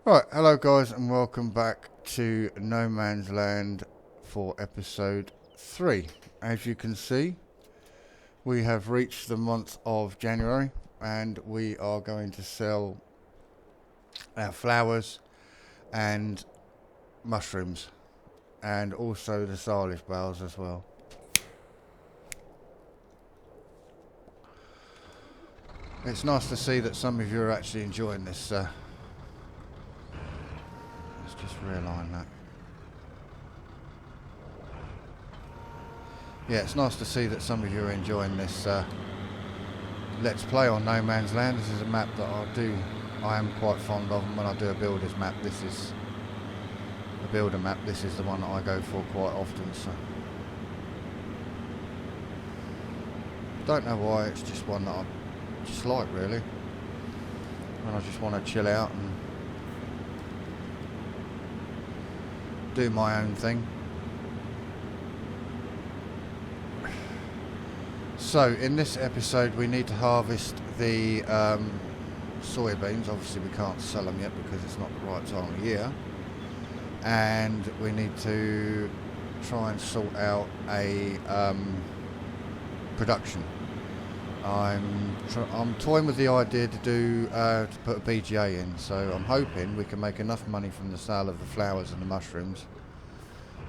Right, hello guys and welcome back to No Man's Land for episode 3. As you can see, we have reached the month of January and we are going to sell our flowers and mushrooms and also the silage bales as well. It's nice to see that some of you are actually enjoying this. Let's just realign that. Yeah, it's nice to see that some of you are enjoying this Let's Play on No Man's Land. This is a map that I am quite fond of, and when I do a builder's map, this is a builder map. This is the one that I go for quite often. So don't know why, it's just one that I just like really, and I just want to chill out and do my own thing. So in this episode we need to harvest the soybeans. Obviously we can't sell them yet because it's not the right time of year, and we need to try and sort out a production. I'm toying with the idea to put a BGA in, so I'm hoping we can make enough money from the sale of the flowers and the mushrooms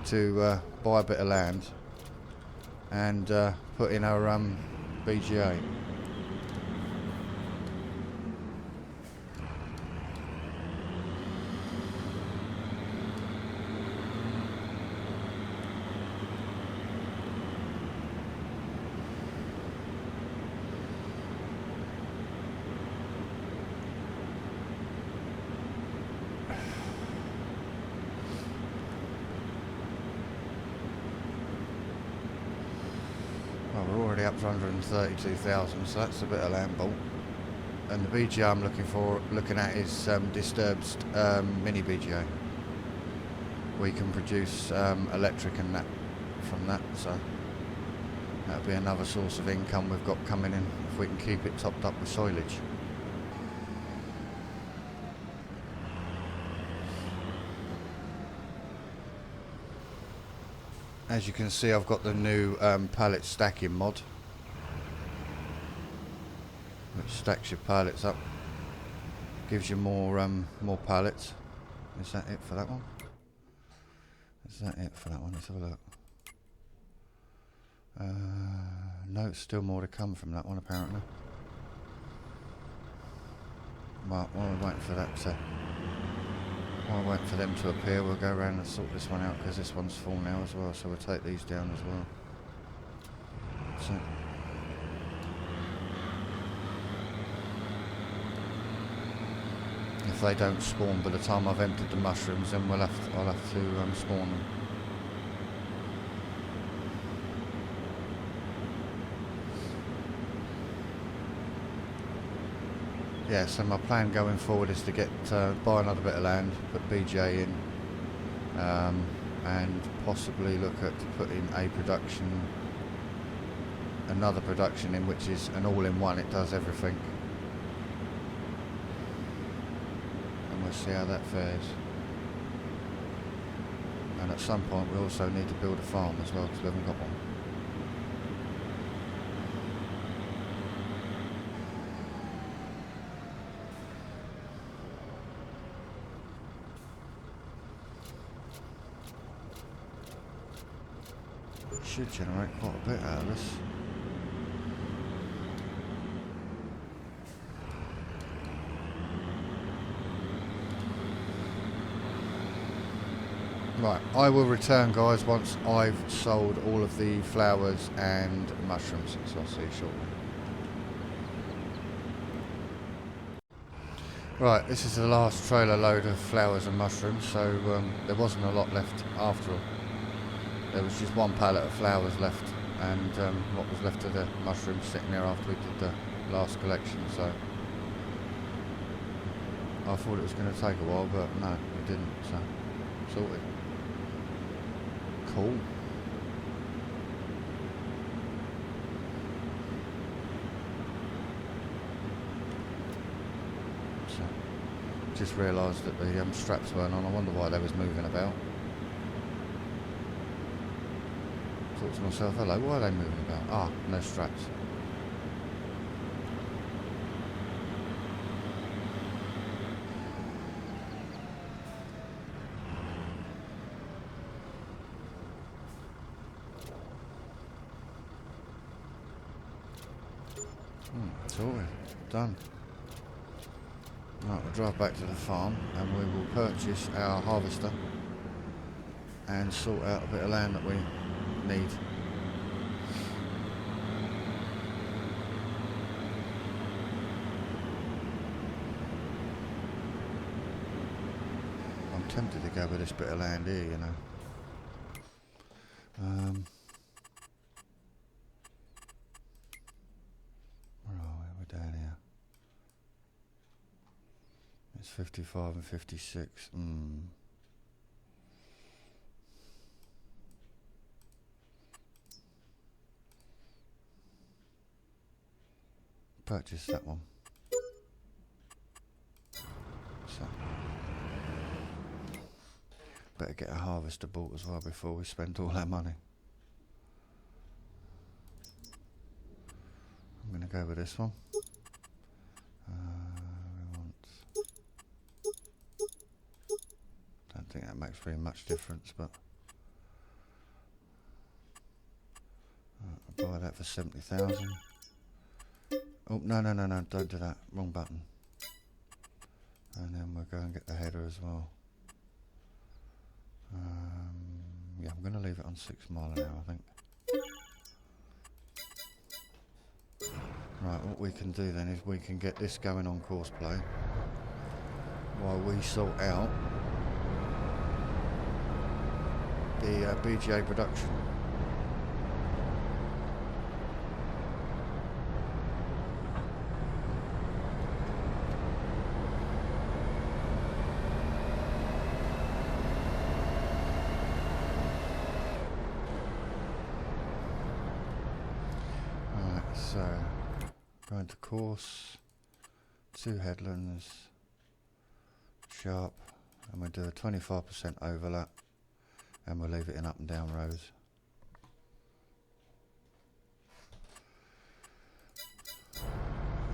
to buy a bit of land and put in our BGA. Well, we're already up to 132,000, so that's a bit of land bought. And the BGA I'm looking at is disturbed mini BGA. We can produce electric and that from that, so that'll be another source of income we've got coming in if we can keep it topped up with silage. As you can see, I've got the new pallet stacking mod, which stacks your pallets up, gives you more pallets. Is that it for that one? Is that it for that one? Let's have a look. No, it's still more to come from that one apparently. Well, while we're waiting for that while we're waiting for them to appear, we'll go around and sort this one out because this one's full now as well, so we'll take these down as well. So, if they don't spawn by the time I've emptied the mushrooms, then I'll have to spawn them. Yeah, so my plan going forward is to buy another bit of land, put BJ in, and possibly look at putting another production in, which is an all-in-one. It does everything, and we'll see how that fares. And at some point we also need to build a farm as well, because we haven't got one. Should generate quite a bit out of this. Right, I will return guys once I've sold all of the flowers and mushrooms, so I'll see you shortly. Right, this is the last trailer load of flowers and mushrooms, so there wasn't a lot left after all. There was just one pallet of flowers left, and what was left of the mushrooms sitting there after we did the last collection, so I thought it was going to take a while, but no, it didn't, so sorted. Cool. Just realised that the straps weren't on. I wonder why they was moving about. Thought to myself, hello, why are they moving about? Ah, no straps. Sorted. Done. Right, we'll drive back to the farm and we will purchase our harvester and sort out a bit of land that we need. I'm tempted to go with this bit of land here, you know. Where are we? We're down here. It's 55 and 56. Purchase that one. So better get a harvester bought as well before we spend all our money. I'm going to go with this one. Don't think that makes very much difference, but I'll buy that for 70,000. Oh, no, don't do that. Wrong button. And then we'll go and get the header as well. Yeah, I'm going to leave it on 6 mile an hour, I think. Right, what we can do then is we can get this going on courseplay while we sort out the BGA production. So, going to course, 2 headlands, sharp, and we'll do a 25% overlap, and we'll leave it in up and down rows.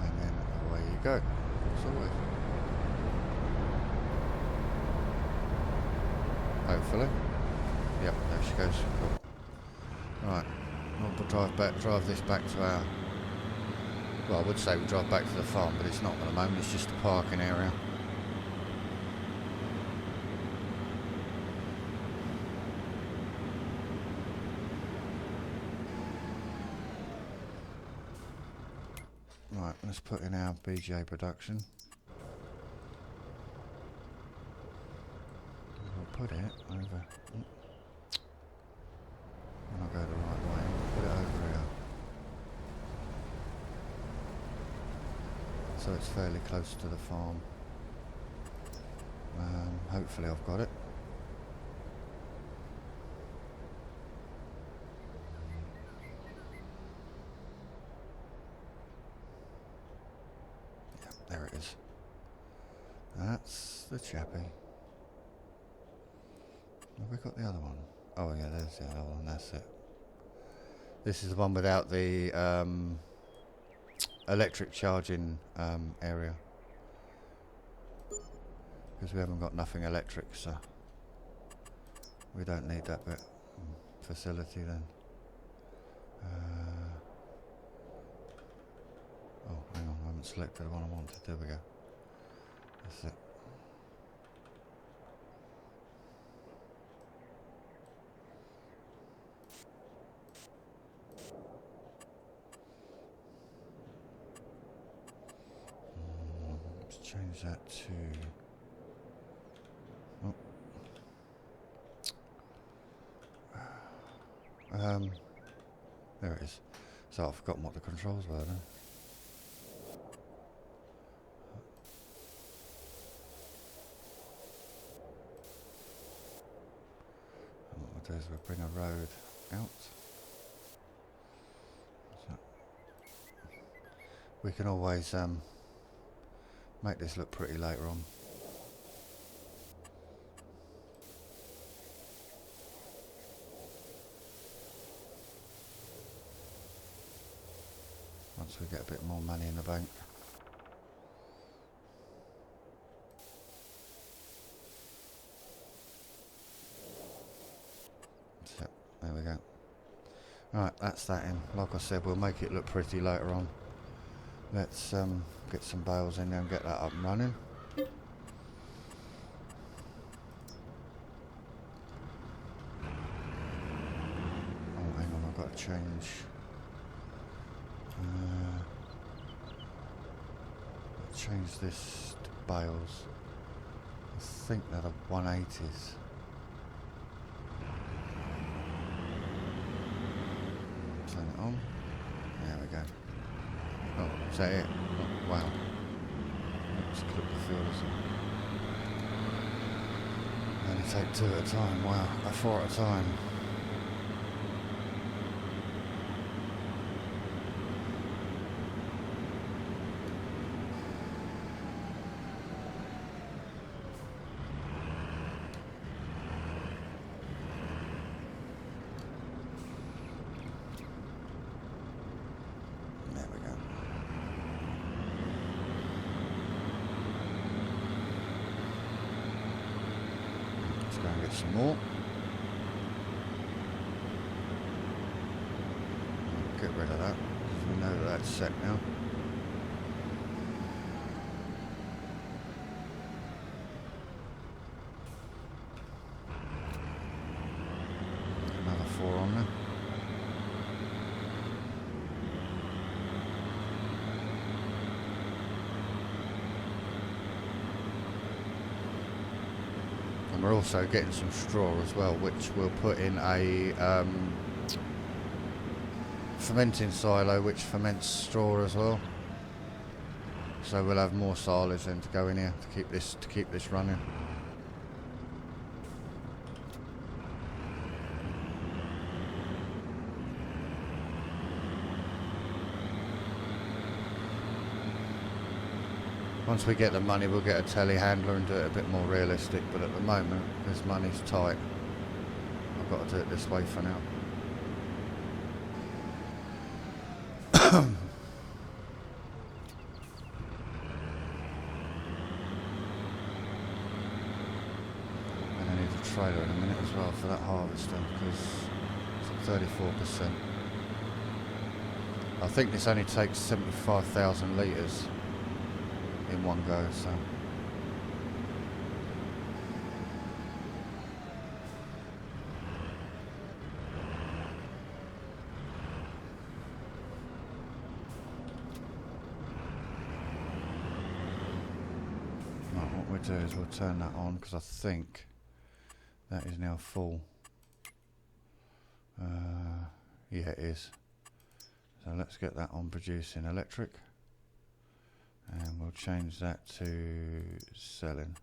And then away you go. Sorted. Hopefully. Yep, there she goes. Cool. Right, we'll drive this back to our... Well, I would say we drive back to the farm, but it's not at the moment, it's just a parking area. Right, let's put in our BGA production. We'll put it over... I'll go the right way, we'll put it over here. So it's fairly close to the farm. Hopefully I've got it. Yeah, there it is. That's the chappie. Have we got the other one? Oh yeah, there's the other one, that's it. This is the one without the electric charging area, because we haven't got nothing electric, so we don't need that bit. Facility then. Oh, hang on, I haven't selected the one I wanted. There we go. That's it. Change that to... Oh. There it is. So I've forgotten what the controls were then. And what we'll do is we'll bring a road out. So we can always make this look pretty later on. once we get a bit more money in the bank. So, there we go. Right, that's that in. Like I said, we'll make it look pretty later on. Let's get some bales in there and get that up and running. Oh, hang on, I've got to change. Change this to bales. I think they're the 180s. Turn it on. There we go. Oh, is that it? Oh, wow. Let's clip the fielders. Only take 2 at a time. Wow, 4 at a time. Go and get some more. Get rid of that, because we know that that's set now. Another 4 on there. And we're also getting some straw as well, which we'll put in a fermenting silo, which ferments straw as well. So we'll have more silage then to go in here to keep this running. Once we get the money, we'll get a telehandler and do it a bit more realistic, but at the moment, this money's tight. I've got to do it this way for now. And I need a trailer in a minute as well for that harvester, because it's at 34%. I think this only takes 75,000 litres in one go, so right, what we'll do is we'll turn that on, because I think that is now full. Yeah, it is. So let's get that on producing electric. And we'll change that to selling.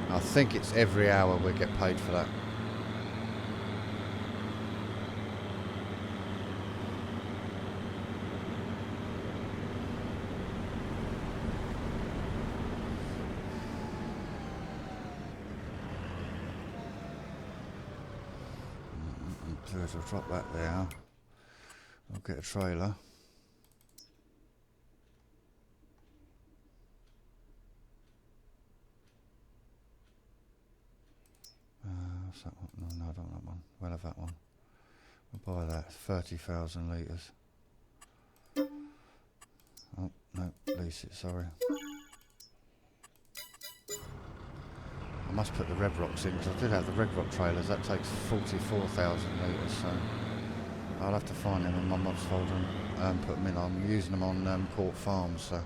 I think it's every hour we get paid for that. So we'll drop that there. We'll get a trailer. That one? No, I don't want that one. We'll have that one. We'll buy that. 30,000 litres. Oh, no, lease it, sorry. I must put the Red Rocks in, because I did have the Red Rock trailers. That takes 44,000 litres, so I'll have to find them in my mod's folder and put them in. I'm using them on Court Farms, so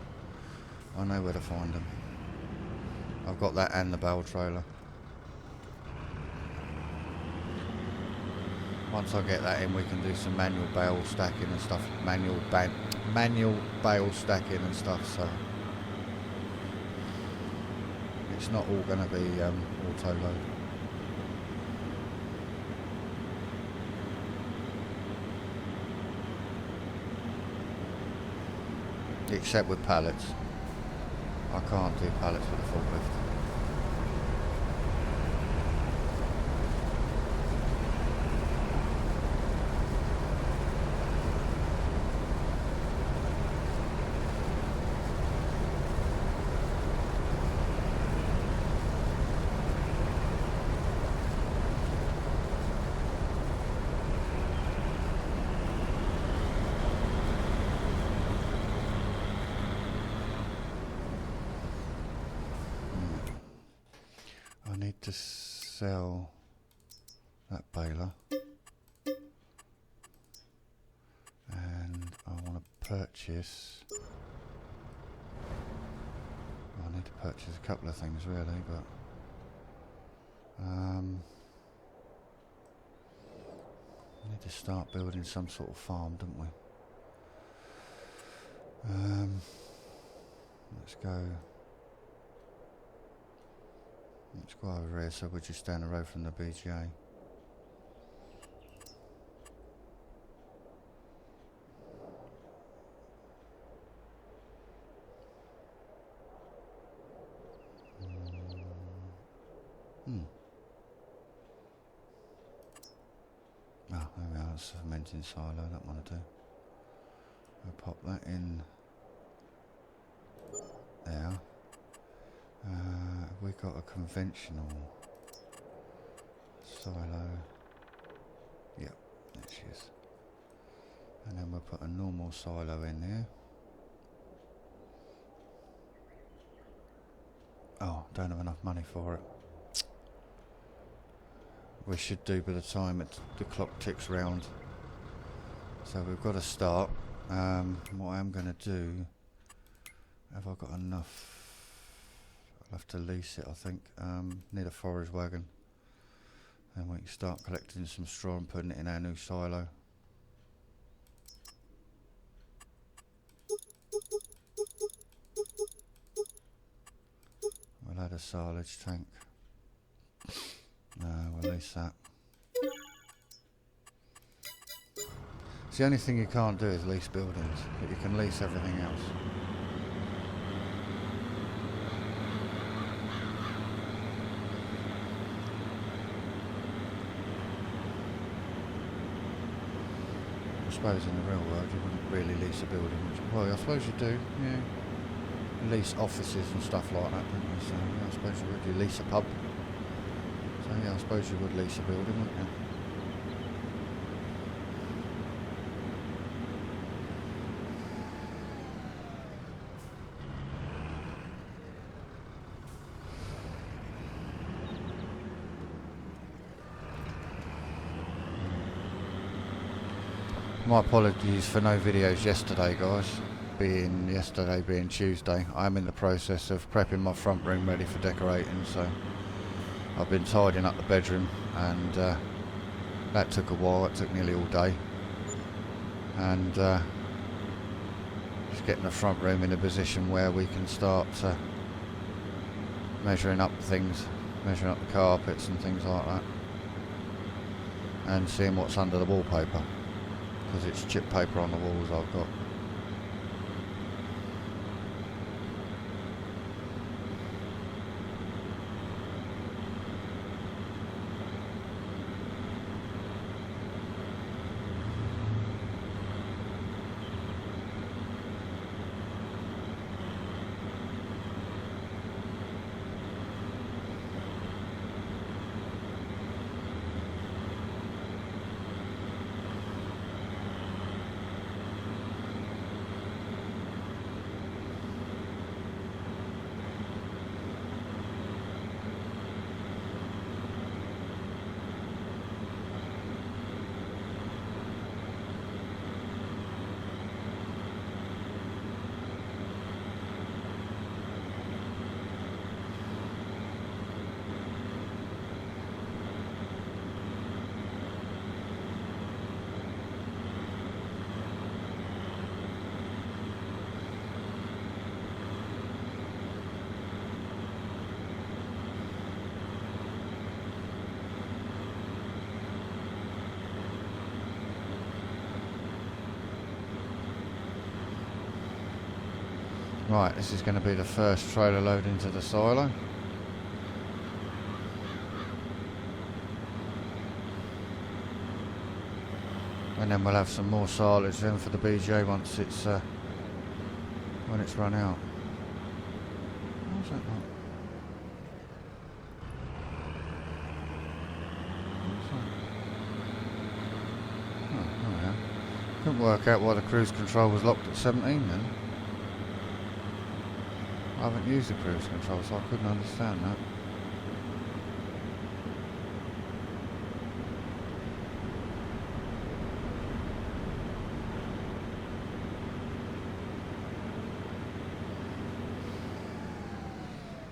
I know where to find them. I've got that and the bale trailer. Once I get that in, we can do some manual bale stacking and stuff. Manual bale stacking and stuff. So it's not all going to be auto load. Except with pallets. I can't do pallets with a forklift. need to sell that baler. And I want to purchase... well, I need to purchase a couple of things really, but... we need to start building some sort of farm, don't we? Let's go over here, so we're just down the road from the BGA. Oh, there we are, that's a fermenting silo, that one to do. We'll pop that in there. We got a conventional silo. Yep, there she is. And then we'll put a normal silo in there. Oh, don't have enough money for it. We should do by the time the clock ticks round. So we've got to start. What I am going to do, have I got enough? I'll have to lease it, I think. Need a forage wagon. And we can start collecting some straw and putting it in our new silo. We'll add a silage tank. No, we'll lease that. It's the only thing you can't do is lease buildings, but you can lease everything else. I suppose in the real world you wouldn't really lease a building. Well, I suppose you do, yeah. You lease offices and stuff like that, don't you? So yeah, I suppose you would. You lease a pub. So yeah, I suppose you would lease a building, wouldn't you? My apologies for no videos yesterday, guys. Yesterday being Tuesday. I'm in the process of prepping my front room ready for decorating, so I've been tidying up the bedroom, and that took a while. It took nearly all day, and just getting the front room in a position where we can start measuring up things, measuring up the carpets and things like that, and seeing what's under the wallpaper, because it's chip paper on the walls I've got. Right, this is going to be the first trailer load into the silo. And then we'll have some more silage in for the BJ once it's when it's run out. What's that like? What's that? Oh yeah. Couldn't work out why the cruise control was locked at 17 then. I haven't used the cruise control, so I couldn't understand that.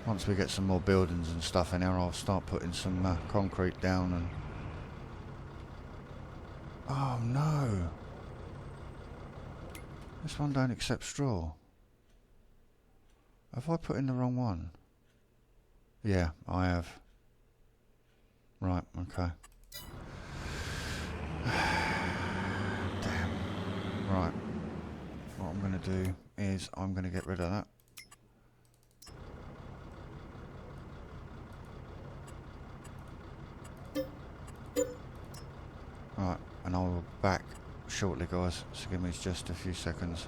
Once we get some more buildings and stuff in here, I'll start putting some concrete down and... Oh no! This one don't accept straw. Have I put in the wrong one? Yeah, I have. Right, okay. Damn. Right. What I'm going to do is I'm going to get rid of that. Right, and I'll be back shortly, guys. So give me just a few seconds.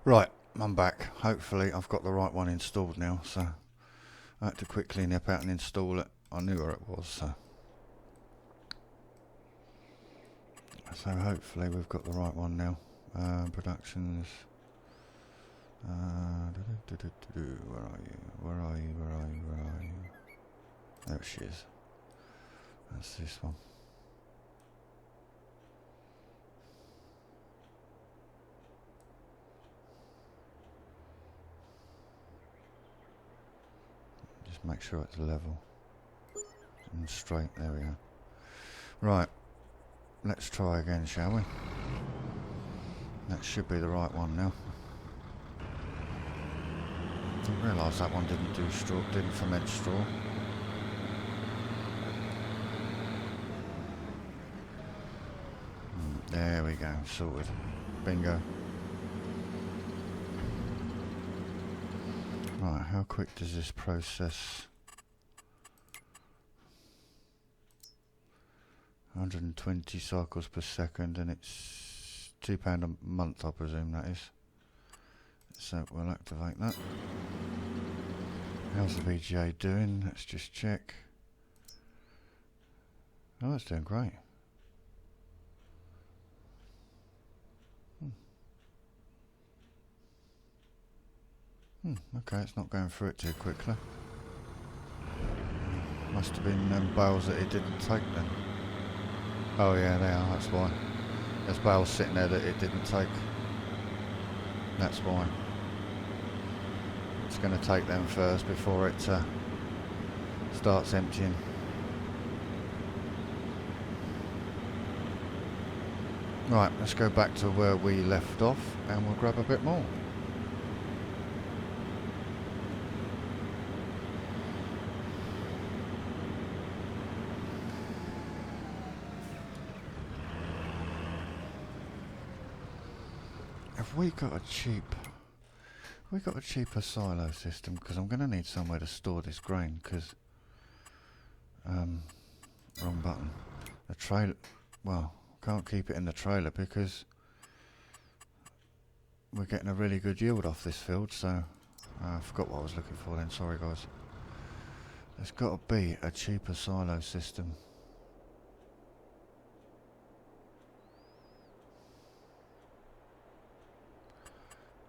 Right, I'm back. Hopefully I've got the right one installed now, so I had to quickly nip out and install it. I knew where it was, so hopefully we've got the right one now. Productions. Where are you? Where are you? Where are you? Where are you? There she is. That's this one. Just make sure it's level and straight. There we go. Right. Let's try again, shall we? That should be the right one now. Didn't realise that one didn't do straw, didn't ferment straw. There we go, sorted. Bingo. Right, how quick does this process? 120 cycles per second, and it's £2 a month, I presume that is. So we'll activate that. How's the VGA doing? Let's just check. Oh, it's doing great. Okay, it's not going through it too quickly. Must have been bales that it didn't take then. Oh yeah, they are, that's why. There's bales sitting there that it didn't take. That's why. It's going to take them first before it starts emptying. Right, let's go back to where we left off and we'll grab a bit more. Have we got a cheaper silo system? Because I'm going to need somewhere to store this grain. Because wrong button. The trailer. Well, can't keep it in the trailer because we're getting a really good yield off this field. So I forgot what I was looking for then. Sorry, guys. There's got to be a cheaper silo system.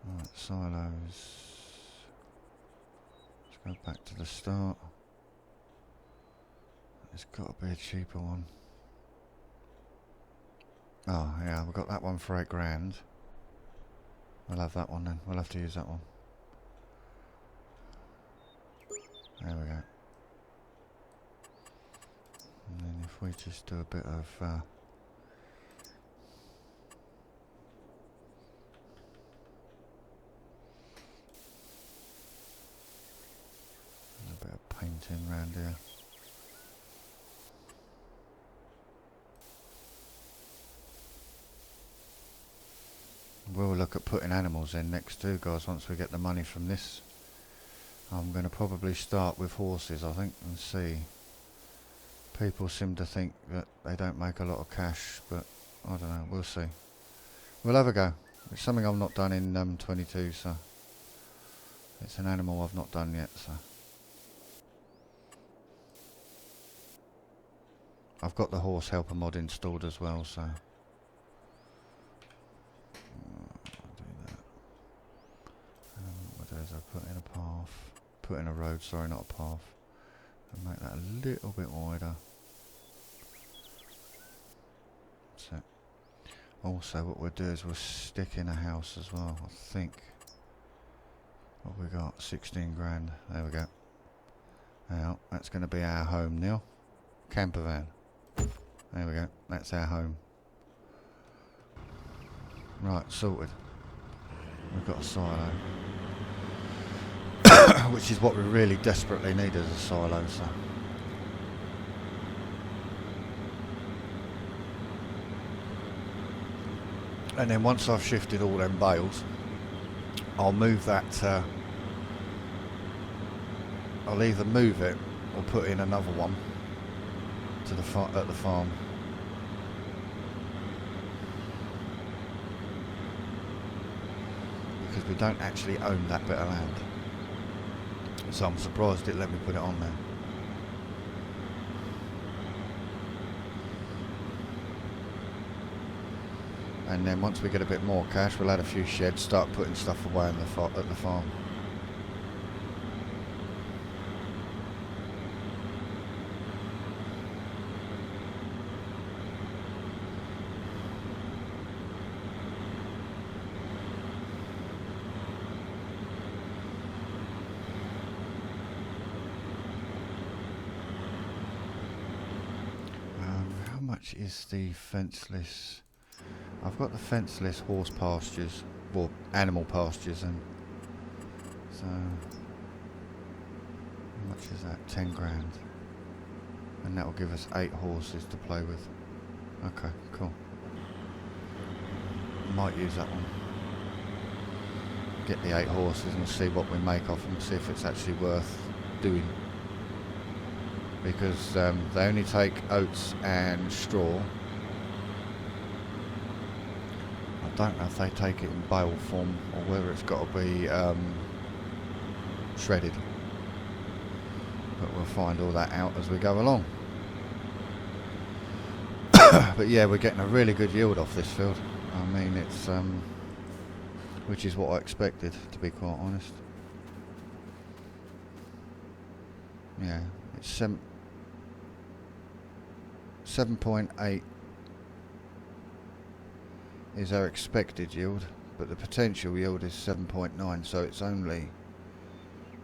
Right, silos. Let's go back to the start. There's got to be a cheaper one. Oh yeah, we've got that one for £8,000. We'll have that one then. We'll have to use that one. There we go. And then if we just do a bit of painting around here. We'll look at putting animals in next too, guys, once we get the money from this. I'm going to probably start with horses, I think, and see. People seem to think that they don't make a lot of cash, but I don't know, we'll see. We'll have a go. It's something I've not done in 22, so it's an animal I've not done yet, so. I've got the horse helper mod installed as well, so I'll do that. What I do is I put in a path, put in a road, sorry, not a path, and make that a little bit wider. That's it. Also, what we'll do is we'll stick in a house as well. I think. What we got? 16 grand. There we go. Now, that's going to be our home, Neil. Camper van. There we go. That's our home. Right, sorted. We've got a silo. Which is what we really desperately need as a silo, so. And then once I've shifted all them bales, I'll move that, I'll either move it or put in another one to the at the farm. Because we don't actually own that bit of land. So I'm surprised it let me put it on there. And then once we get a bit more cash, we'll add a few sheds, start putting stuff away in the at the farm. How much is the fenceless? I've got the fenceless horse pastures, well, animal pastures, and so how much is that? 10 grand, and that will give us 8 horses to play with. Okay, cool. Might use that one. Get the 8 horses and see what we make off them, see if it's actually worth doing. Because they only take oats and straw. I don't know if they take it in bale form or whether it's got to be shredded. But we'll find all that out as we go along. But yeah, we're getting a really good yield off this field. I mean, it's which is what I expected, to be quite honest. Yeah, it's 7.8 is our expected yield, but the potential yield is 7.9, so it's only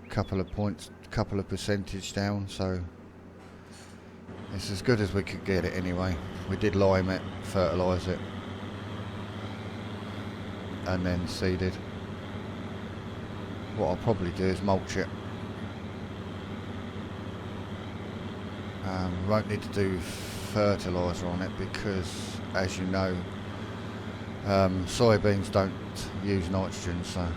a couple of points, couple of percentage down, so it's as good as we could get it anyway. We did lime it, fertilise it, and then seeded. What I'll probably do is mulch it. We won't need to do fertiliser on it because, as you know, soybeans don't use nitrogen, so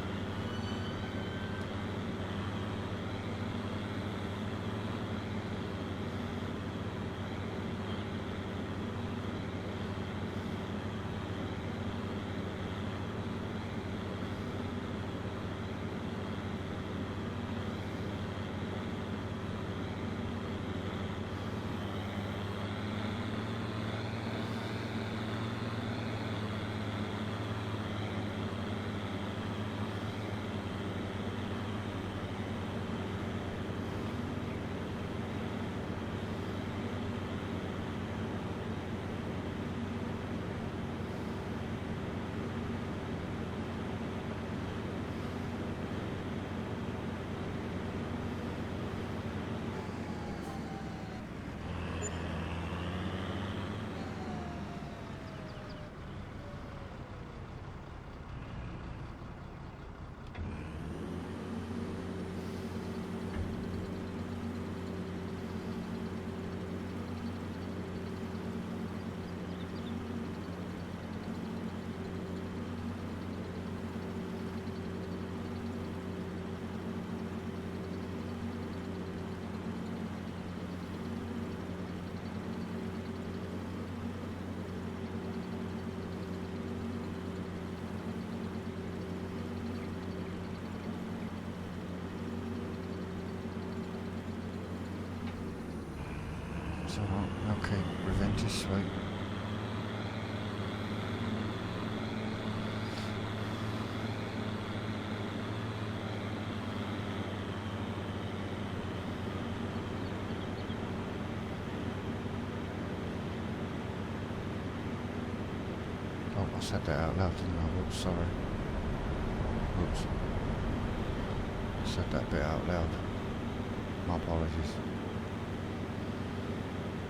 okay, revenge is sweet. Oh, I said that out loud, didn't I? Whoops, sorry. Whoops. I said that bit out loud. My apologies.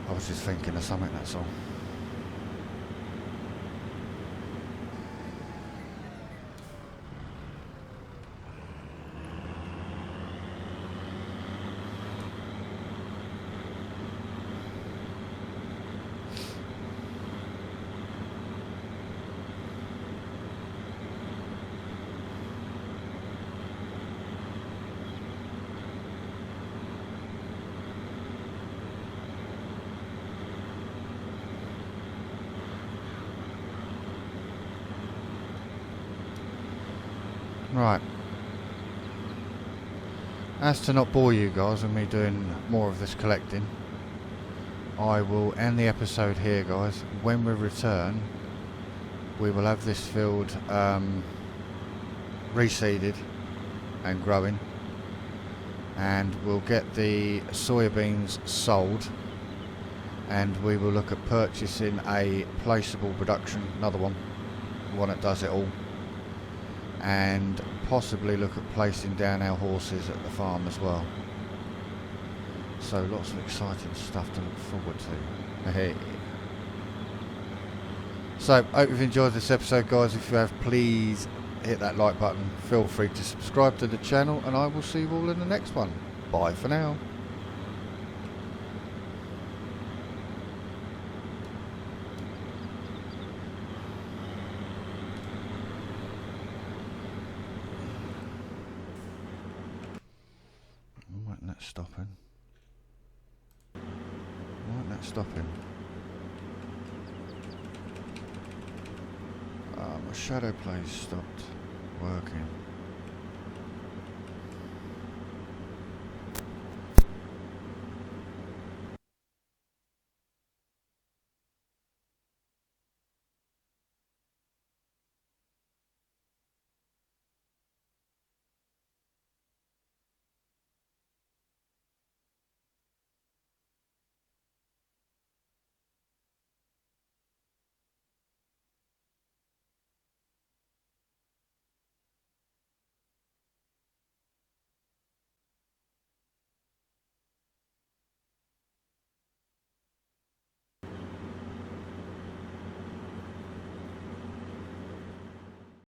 I was just thinking of something, that's all. Right. As to not bore you guys with me doing more of this collecting, I will end the episode here, guys. When we return, we will have this field reseeded and growing, and we'll get the soybeans sold, and we will look at purchasing a placeable production, another one that does it all, and possibly look at placing down our horses at the farm as well. So lots of exciting stuff to look forward to. Hey. So hope you've enjoyed this episode, guys. If you have, please hit that like button. Feel free to subscribe to the channel, and I will see you all in the next one. Bye for now. Why isn't that stopping? Why isn't that stopping? My shadow play stopped working.